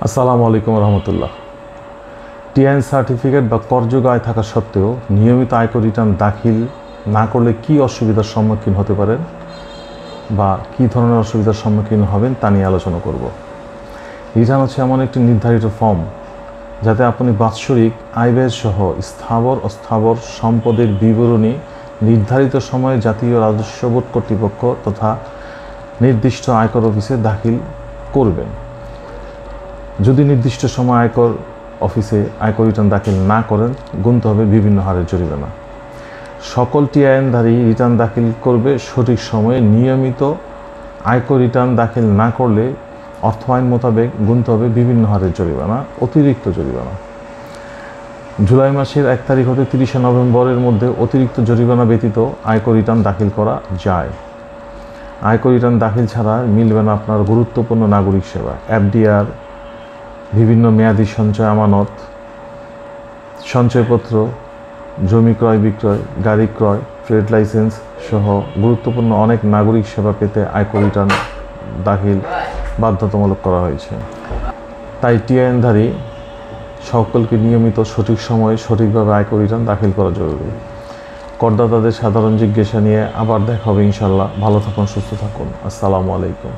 আসসালামু আলাইকুম রহমতুল্লাহ। TIN certificate বা করযোগ্য আয় থাকা সত্ত্বেও নিয়মিত আয়কর রিটার্ন দাখিল না করলে কি অসুবিধার সম্মুখীন হতে পারেন বা কী ধরনের অসুবিধার সম্মুখীন হবেন তা নিয়ে আলোচনা করব। রিটার্ন হচ্ছে এমন একটি নির্ধারিত ফর্ম যাতে আপনি বাৎসরিক আয় ব্যয় সহ স্থাবর অস্থাবর সম্পদের বিবরণী নির্ধারিত সময়ে জাতীয় রাজস্ব বোর্ড কর্তৃপক্ষ তথা নির্দিষ্ট আয়কর অফিসে দাখিল করবেন। যদি নির্দিষ্ট সময় আয়কর অফিসে আয়কর রিটার্ন দাখিল না করেন, গুনতে হবে বিভিন্ন হারের জরিমানা। সকল টিআইএনধারী রিটার্ন দাখিল করবে সঠিক সময়ে। নিয়মিত আয়কর রিটার্ন দাখিল না করলে অর্থ আইন মোতাবেক গুনতে হবে বিভিন্ন হারের জরিমানা, অতিরিক্ত জরিমানা। জুলাই মাসের 1 তারিখ হতে 30শে নভেম্বরের মধ্যে অতিরিক্ত জরিমানা ব্যতীত আয়কর রিটার্ন দাখিল করা যায়। আয়কর রিটার্ন দাখিল ছাড়া মিলবে না আপনার গুরুত্বপূর্ণ নাগরিক সেবা, এফডিআর, বিভিন্ন মেয়াদি সঞ্চয় আমানত, সঞ্চয়পত্র, জমি ক্রয় বিক্রয়, গাড়ি ক্রয়, ট্রেড লাইসেন্স সহ গুরুত্বপূর্ণ অনেক নাগরিক সেবা পেতে আয়কর রিটার্ন দাখিল বাধ্যতামূলক করা হয়েছে। তাই টিআইএনধারী সকলকে নিয়মিত সঠিক সময়ে সঠিকভাবে আয়কর রিটার্ন দাখিল করা জরুরি। করদাতাদের সাধারণ জিজ্ঞাসা নিয়ে আবার দেখা হবে ইনশাল্লাহ। ভালো থাকুন, সুস্থ থাকুন। আসসালামু আলাইকুম।